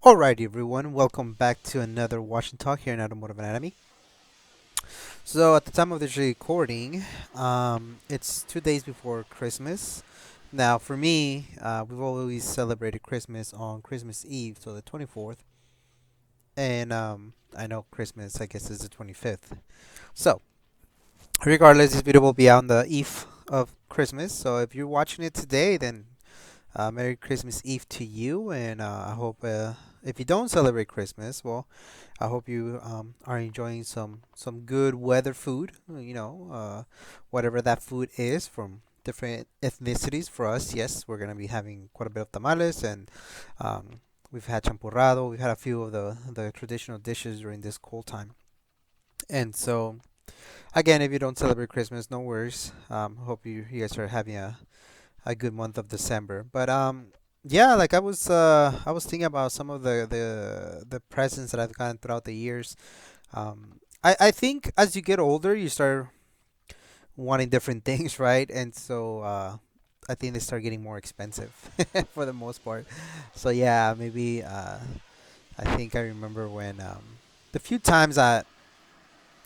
Alrighty, everyone, welcome back to another Watch and Talk here in Automotive Anatomy. So, at the time of this recording, it's 2 days before Christmas. Now, for me, we've always celebrated Christmas on Christmas Eve, so the 24th, and I know Christmas, I guess, is the 25th. So, regardless, this video will be out on the eve of Christmas. So, if you're watching it today, then Merry Christmas Eve to you, and I hope if you don't celebrate Christmas, well, I hope you are enjoying some good weather food. Whatever that food is from different ethnicities. For us, yes, we're gonna be having quite a bit of tamales, and we've had champurrado. We've had a few of the traditional dishes during this cold time. And so, again, if you don't celebrate Christmas, no worries. Hope you guys are having a good month of December. But yeah, like I was thinking about some of the presents that I've gotten throughout the years. I think as you get older, you start wanting different things, right? And so I think they start getting more expensive for the most part. So yeah, maybe I think I remember when the few times that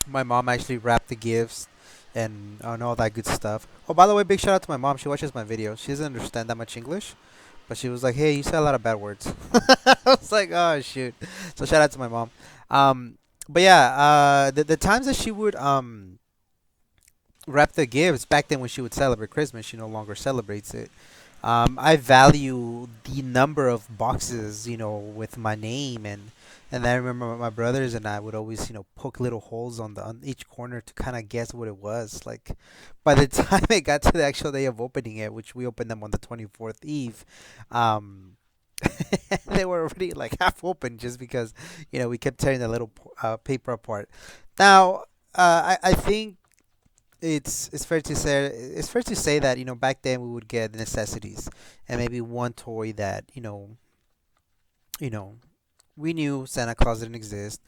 my mom actually wrapped the gifts and all that good stuff. Oh, by the way, big shout out to my mom. She watches my videos. She doesn't understand that much English, but she was like, "Hey, you said a lot of bad words." I was like, "Oh shoot!" So shout out to my mom. But yeah, the times that she would wrap the gifts back then when she would celebrate Christmas, she no longer celebrates it. I value the number of boxes, with my name and I remember my brothers and I would always, poke little holes on each corner to kind of guess what it was. Like, by the time it got to the actual day of opening it, which we opened them on the 24th Eve, um, they were already like half open just because, we kept tearing the little paper apart. Now, I think it's fair to say that back then we would get necessities and maybe one toy that you know we knew Santa Claus didn't exist.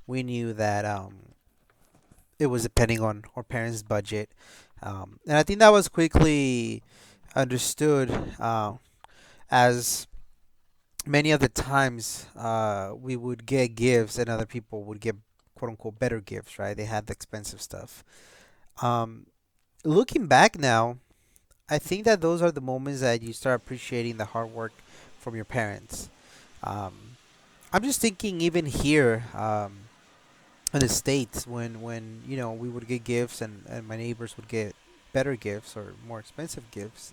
We knew that it was depending on our parents' budget, and I think that was quickly understood as many of the times we would get gifts and other people would get quote unquote better gifts. Right? They had the expensive stuff. Um, Looking back now, I think that those are the moments that you start appreciating the hard work from your parents. Um, I'm just thinking even here in the States when we would get gifts and my neighbors would get better gifts or more expensive gifts.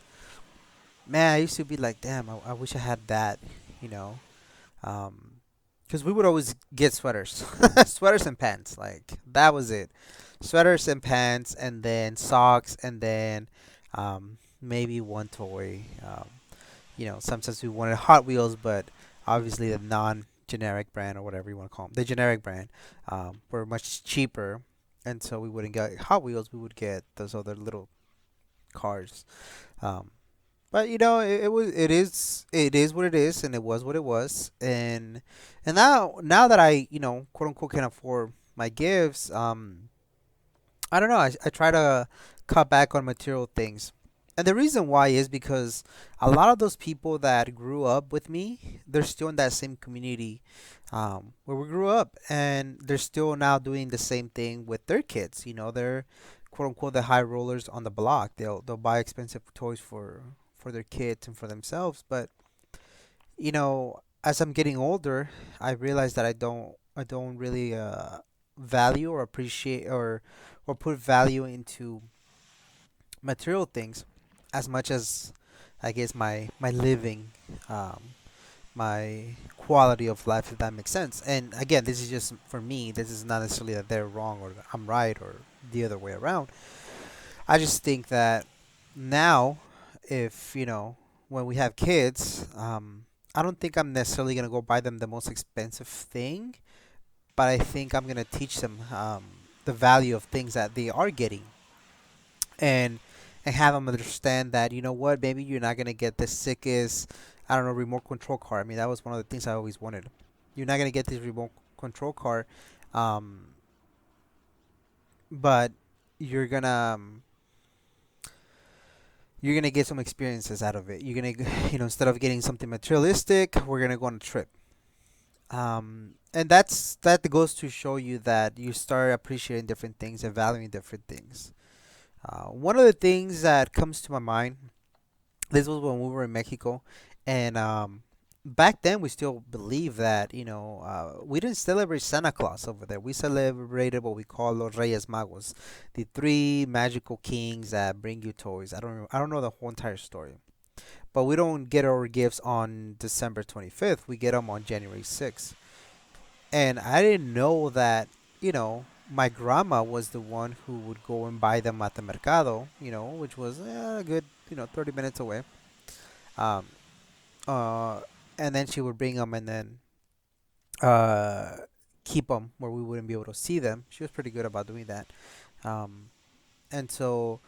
Man, I used to be like, damn, I wish I had that, you know. Um, because we would always get sweaters, sweaters and pants. Like that was it. Sweaters and pants, and then socks, and then maybe one toy. Sometimes we wanted Hot Wheels, but obviously the non-generic brand or whatever you want to call them, the generic brand, were much cheaper, and so we wouldn't get Hot Wheels. We would get those other little cars. Um, but it is what it is, and it was what it was, and now that I quote unquote can afford my gifts, I don't know. I try to cut back on material things. And the reason why is because a lot of those people that grew up with me, they're still in that same community where we grew up. And they're still now doing the same thing with their kids. They're quote unquote the high rollers on the block. They'll buy expensive toys for their kids and for themselves. But, as I'm getting older, I realize that I don't really value or appreciate or put value into material things as much as I guess my living, um, my quality of life, if that makes sense. And again, this is just for me. This is not necessarily that they're wrong or I'm right or the other way around. I just think that now, if when we have kids, I don't think I'm necessarily gonna go buy them the most expensive thing, but I think I'm gonna teach them the value of things that they are getting, and and have them understand that what, maybe you're not gonna get the sickest, I don't know, remote control car. I mean, that was one of the things I always wanted. You're not gonna get this remote control car, um, but you're gonna um, you're gonna get some experiences out of it. You're gonna instead of getting something materialistic, we're gonna go on a trip. And that goes to show you that you start appreciating different things and valuing different things. One of the things that comes to my mind, this was when we were in Mexico, and back then we still believe that we didn't celebrate Santa Claus over there. We celebrated what we call Los Reyes Magos, the three magical kings that bring you toys. I don't know the whole entire story, but we don't get our gifts on December 25th. We get them on January 6th. And I didn't know that, my grandma was the one who would go and buy them at the mercado, which was a good, 30 minutes away. Um, uh, and then she would bring them and then uh, keep them where we wouldn't be able to see them. She was pretty good about doing that. Um, and so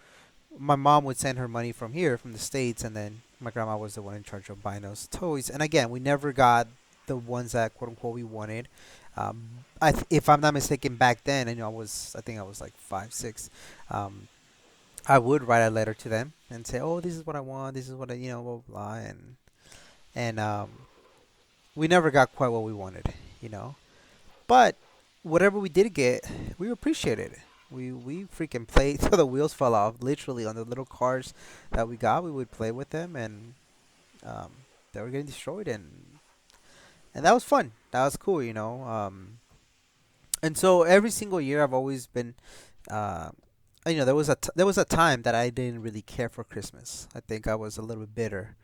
my mom would send her money from here, from the States, and then my grandma was the one in charge of buying those toys. And again, we never got the ones that quote unquote we wanted. If I'm not mistaken, back then, I think I was like 5, 6. Um, I would write a letter to them and say, "Oh, this is what I want. This is what blah blah," blah. And we never got quite what we wanted, you know. But whatever we did get, we appreciated it. We freaking played till the wheels fell off. Literally on the little cars that we got, we would play with them, and um, they were getting destroyed, and that was fun. That was cool, and so every single year, I've always been, uh, there was a time that I didn't really care for Christmas. I think I was a little bit bitter.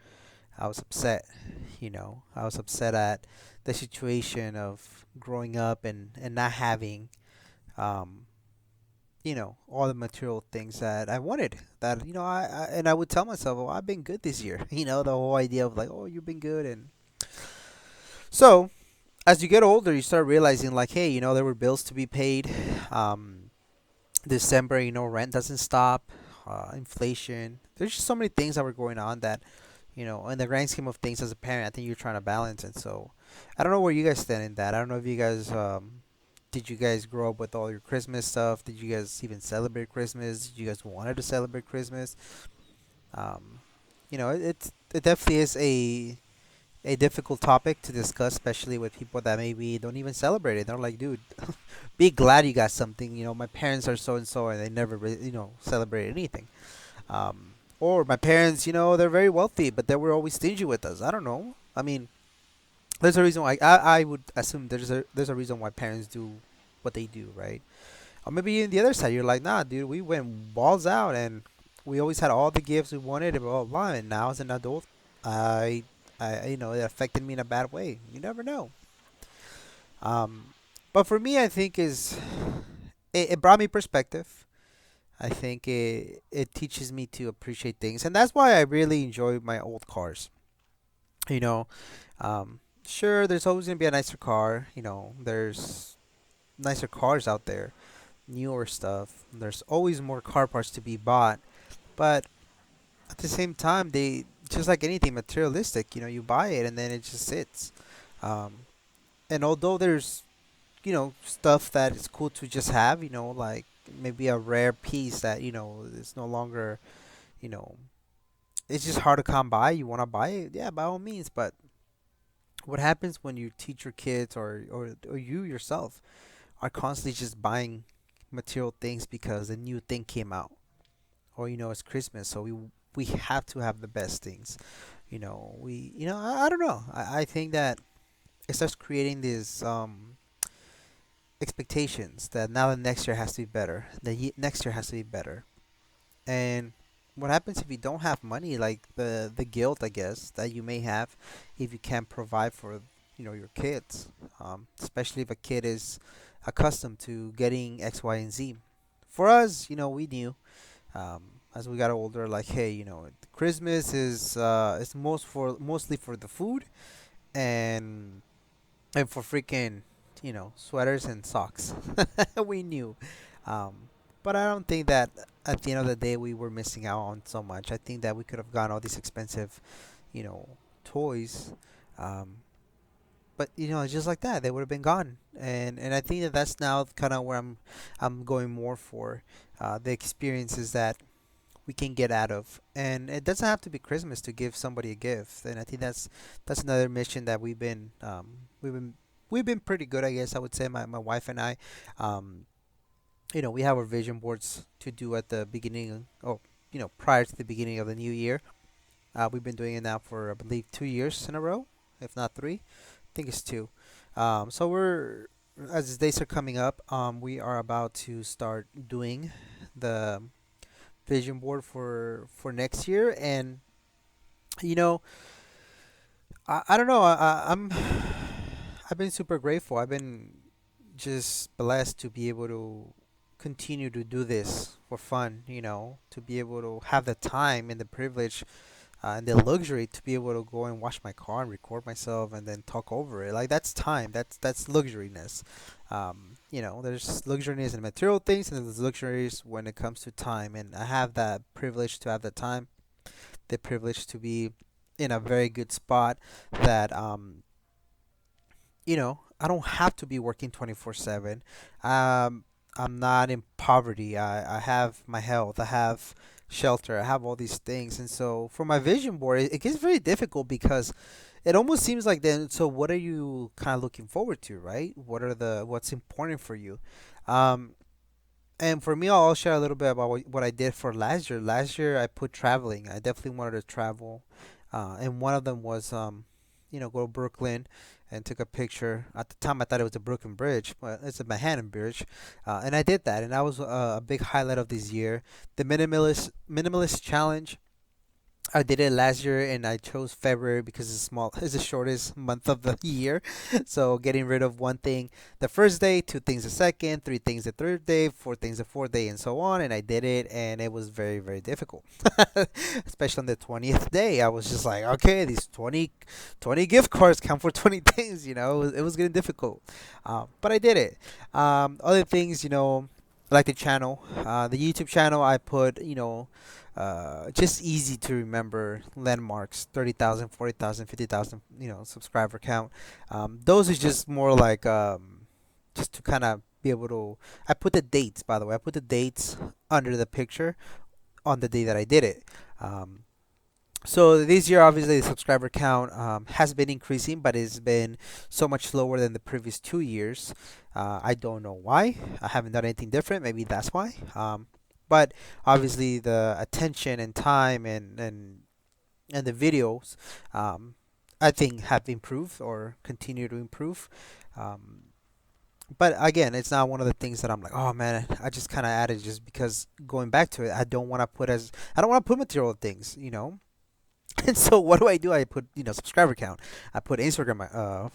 I was upset, I was upset at the situation of growing up and not having, um, all the material things that I wanted. That and I would tell myself, "Oh, I've been good this year." The whole idea of like, "Oh, you've been good," and so as you get older, you start realizing like, hey, there were bills to be paid. Um, December, rent doesn't stop. Inflation. There's just so many things that were going on that, in the grand scheme of things, as a parent, I think you're trying to balance it. So, I don't know where you guys stand in that. I don't know if you guys, did you guys grow up with all your Christmas stuff? Did you guys even celebrate Christmas? Did you guys wanted to celebrate Christmas? Um, it definitely is a difficult topic to discuss, especially with people that maybe don't even celebrate it. They're like, dude, be glad you got something. My parents are so and so, and they never, celebrate anything. Or my parents, they're very wealthy, but they were always stingy with us. I don't know. I mean, there's a reason why. I would assume there's a reason why parents do what they do, right? Or maybe in the other side, you're like, nah, dude, we went balls out, and we always had all the gifts we wanted, and blah blah blah. And now as an adult, I, it affected me in a bad way. You never know. Um, but for me, I think it brought me perspective. I think it teaches me to appreciate things, and that's why I really enjoy my old cars. You know, sure, there's always gonna be a nicer car. There's nicer cars out there, newer stuff. There's always more car parts to be bought, but at the same time, they just like anything materialistic. You buy it and then it just sits. Um, and although there's stuff that is cool to just have, like maybe a rare piece that is no longer, you know it's just hard to come by. You want to buy it, yeah, by all means. But what happens when you teach your kids, or you yourself are constantly just buying material things because a new thing came out, or it's Christmas, so we have to have the best things. I don't know. I think that it starts creating these expectations that now the next year has to be better. Next year has to be better. And what happens if you don't have money? Like the guilt, I guess, that you may have if you can't provide for your kids. Especially if a kid is accustomed to getting X, Y, and Z. For us, we knew as we got older, like, hey, Christmas is mostly for the food and for freaking sweaters and socks. We knew. um but I don't think that at the end of the day we were missing out on so much. I think that we could have gotten all these expensive you know toys, um but just like that they would have been gone. And I think that that's now kind of where I'm going more for the experiences that we can get out of. And it doesn't have to be Christmas to give somebody a gift. And I think that's another mission that we've been we've been pretty good, I guess I would say. My wife and I, um, we have our vision boards to do at the beginning, oh, prior to the beginning of the new year. We've been doing it now for I believe 2 years in a row, if not three. I think it's two. So we're as the days are coming up, we are about to start doing the vision board for next year, and you know, I don't know. I've been super grateful. I've been just blessed to be able to continue to do this for fun. To be able to have the time and the privilege and the luxury to be able to go and wash my car and record myself and then talk over it. Like that's time. That's luxuriness. There's luxuriness in material things, and there's luxuries when it comes to time. And I have that privilege to have the time, the privilege to be in a very good spot that I don't have to be working 24/7. I'm not in poverty. I have my health. I have shelter. I have all these things. And so for my vision board, it gets very difficult because it almost seems like then, so what are you kind of looking forward to, right? What's important for you? Um, and for me, I'll share a little bit about what I did for last year. Last year, I put traveling. I definitely wanted to travel, and one of them was, go to Brooklyn and took a picture. At the time, I thought it was the Brooklyn Bridge, but it's a Manhattan Bridge, and I did that, and that was a big highlight of this year. The minimalist challenge, I did it last year, and I chose February because it's small. It's the shortest month of the year, so getting rid of one thing the first day, two things the second, three things the third day, four things the fourth day, and so on. And I did it, and it was very, very difficult, especially on the 20th day. I was just like, okay, these 20 gift cards count for 20 things. It was getting difficult, but I did it. Other things, like the channel, the YouTube channel, I put, just easy to remember landmarks: 30,000, 40,000, 50,000, subscriber count. Those is just more like just to kind of be able to. I put the dates, by the way. I put the dates under the picture on the day that I did it. Um, so this year, obviously, the subscriber count has been increasing, but it's been so much slower than the previous 2 years. I don't know why. I haven't done anything different. Maybe that's why. But obviously, the attention and time and the videos, I think, have improved or continue to improve. Um, but again, it's not one of the things that I'm like, oh man, I just kind of added just because going back to it, I don't want to put material things. And so what do? I put, subscriber count. I put Instagram,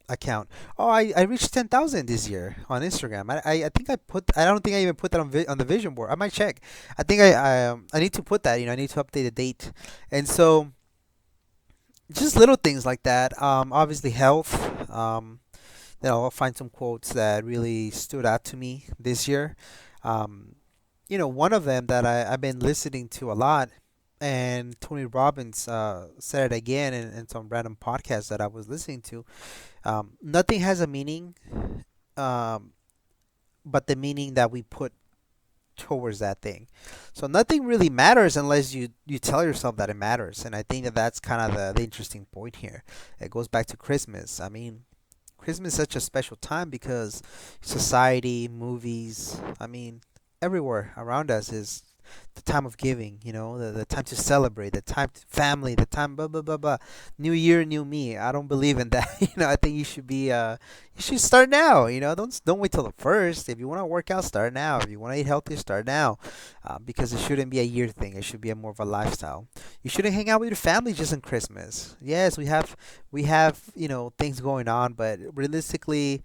account. Oh, I reached 10,000 this year on Instagram. I think I don't think I even put that on the vision board. I might check. I think I need to put that. I need to update the date. And so just little things like that. Obviously health. I'll find some quotes that really stood out to me this year. Um, one of them that I've been listening to a lot, and Tony Robbins said it again in some random podcast that I was listening to. Nothing has a meaning, um, but the meaning that we put towards that thing. So nothing really matters unless you tell yourself that it matters. And I think that that's kind of the interesting point here. It goes back to Christmas. I mean, Christmas is such a special time because society, movies, I mean, everywhere around us is the time of giving, the time to celebrate, the time to family, the time blah blah blah blah. New year, new me. I don't believe in that. I think you should start now. Don't wait till the first. If you want to work out, start now. If you want to eat healthy, start now. Because it shouldn't be a year thing. It should be a more of a lifestyle. You shouldn't hang out with your family just on Christmas. Yes, we have things going on, but realistically,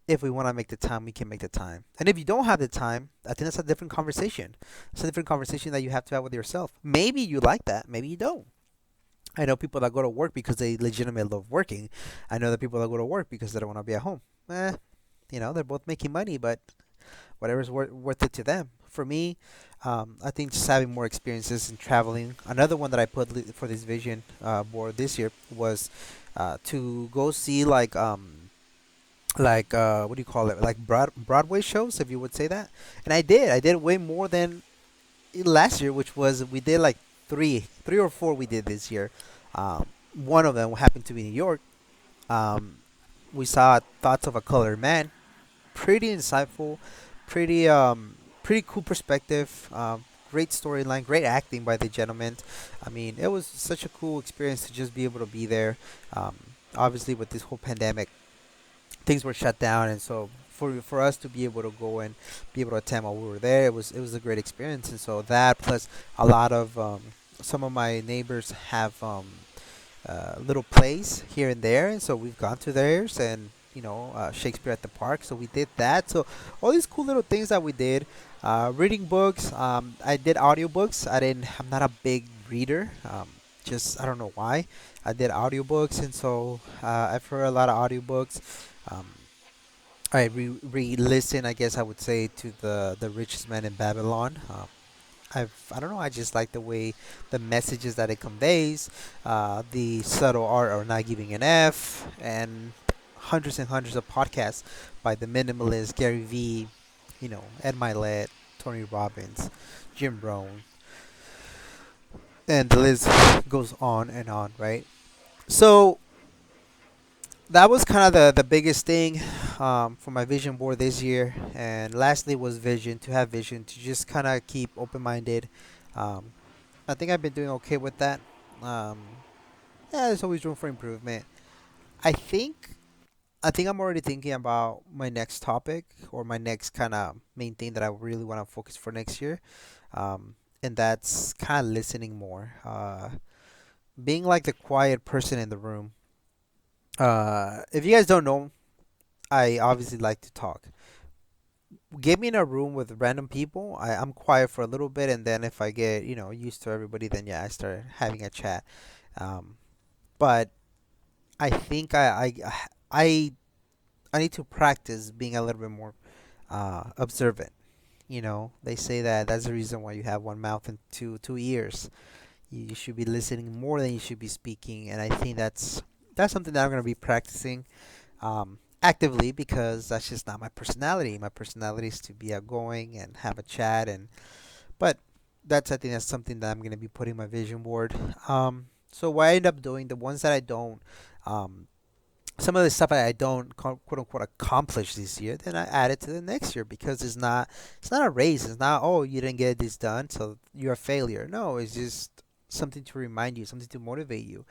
if we want to make the time, we can make the time. And if you don't have the time, I think that's a different conversation. It's a different conversation that you have to have with yourself. Maybe you like that. Maybe you don't. I know people that go to work because they legitimately love working. I know the people that go to work because they don't want to be at home. They're both making money, but whatever's worth it to them. For me, I think just having more experiences in traveling. Another one that I put for this vision board this year was to go see what do you call it, like Broadway shows, if you would say that. And I did way more than last year, which was, we did like three or four we did this year. One of them happened to be New York. Um, we saw Thoughts of a Colored Man. Pretty insightful, pretty pretty cool perspective. Great storyline, great acting by the gentleman. I mean, it was such a cool experience to just be able to be there. Um, Obviously, with this whole pandemic, things were shut down, and so for us to be able to go and be able to attend while we were there, it was a great experience. And so that plus a lot of some of my neighbors have little plays here and there, and so we've gone to theirs, and Shakespeare at the Park. So we did that. So all these cool little things that we did. Reading books. I did audiobooks. I'm not a big reader. Just I don't know why. I did audiobooks, and so I've heard a lot of audiobooks. Um, I re-listen, I guess I would say, to the richest man in Babylon. I don't know. I just like the way the messages that it conveys, the subtle art of not giving an F, and hundreds of podcasts by the minimalist Gary V, Ed Milet, Tony Robbins, Jim Rohn, and the list goes on and on, right? So that was kind of the biggest thing for my vision board this year. And lastly was vision, to have vision, to just kind of keep open minded. Um, I think I've been doing okay with that. Um, yeah, there's always room for improvement. I think I think I'm already thinking about my next topic or my next kind of main thing that I really want to focus for next year. And that's kind of listening more. Being like the quiet person in the room. If you guys don't know, I obviously like to talk. Get me in a room with random people. I'm quiet for a little bit, and then if I get used to everybody, then yeah, I start having a chat. Um, but I think I I need to practice being a little bit more observant. They say that that's the reason why you have one mouth and two ears. You should be listening more than you should be speaking, and I think that's something that I'm gonna be practicing actively, because that's just not my personality. My personality is to be outgoing and have a chat, but I think that's something that I'm gonna be putting in my vision board. So what I end up doing, the ones that I don't, um, some of the stuff that I don't quote unquote accomplish this year, then I add it to the next year, because it's not a race. It's not, oh, you didn't get this done, so you're a failure. No, it's just something to remind you, something to motivate you.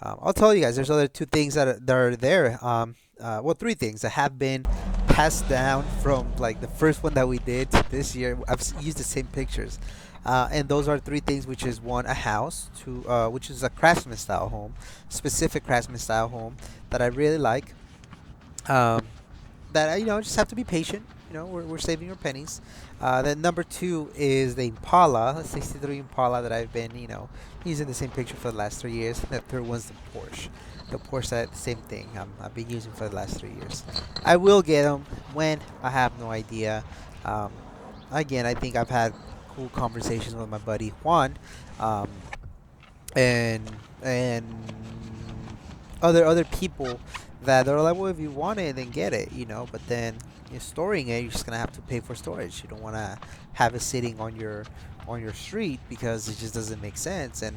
I'll tell you guys, there's other two things that are there. Well, three things that have been passed down from like the first one that we did to this year. Used the same pictures, and those are three things, which is one, a house, two, which is a craftsman style home, specific craftsman style home that I really like. Um, that just have to be patient. We're saving our pennies. Then number two is the Impala, the '63 Impala that I've been using the same picture for the last 3 years. The third one's the Porsche. The Porsche, the same thing. I've been using for the last 3 years. I will get them when, I have no idea. Um, Again, I think I've had cool conversations with my buddy Juan, um, and other people that are like, well, if you want it, then get it, But then you're storing it, you're just gonna have to pay for storage. You don't want to have it sitting on your street, because it just doesn't make sense. And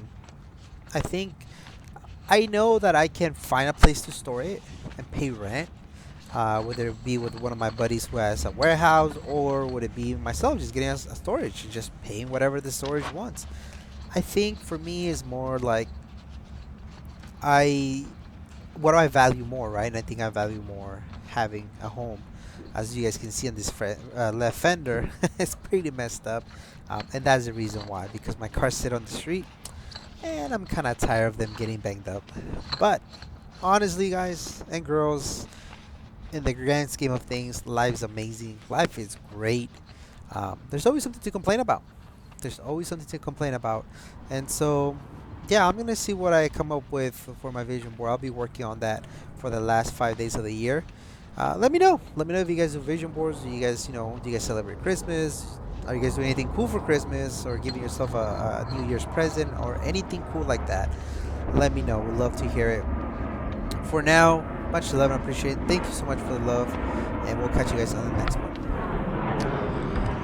I think I know that I can find a place to store it and pay rent. Whether it be with one of my buddies who has a warehouse, or would it be myself just getting a storage and just paying whatever the storage wants. I think for me is more like, I what do I value more, right? And I think I value more having a home. As you guys can see on this left fender, it's pretty messed up, and that's the reason why. Because my cars sit on the street, and I'm kind of tired of them getting banged up. But honestly, guys and girls, in the grand scheme of things, life's amazing. Life is great. There's always something to complain about. There's always something to complain about. And so, yeah, I'm gonna see what I come up with for my vision board. I'll be working on that for the last 5 days of the year. Let me know. Let me know if you guys do vision boards. Do you guys celebrate Christmas? Are you guys doing anything cool for Christmas, or giving yourself a New Year's present, or anything cool like that? Let me know. We'd love to hear it. For now, much love and appreciate it. Thank you so much for the love, and we'll catch you guys on the next one.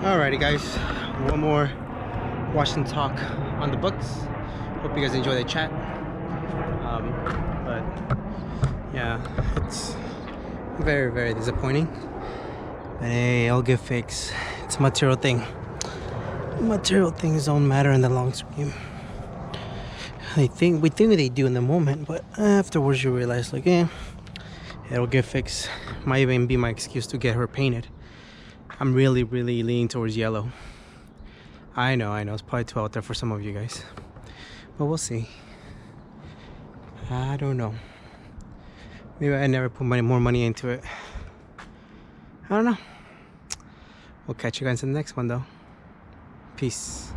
Alrighty, guys. One more Washington talk on the books. Hope you guys enjoy the chat. But yeah, Yeah, it's very, very disappointing. But hey, I'll get fixed. It's a material thing. Material things don't matter in the long game. We think they do in the moment, but afterwards you realize, like, it'll get fixed. Might even be my excuse to get her painted. I'm really, really leaning towards yellow. I know, it's probably too out there for some of you guys, but we'll see. I don't know. Maybe I never put more money into it. I don't know. We'll catch you guys in the next one, though. Peace.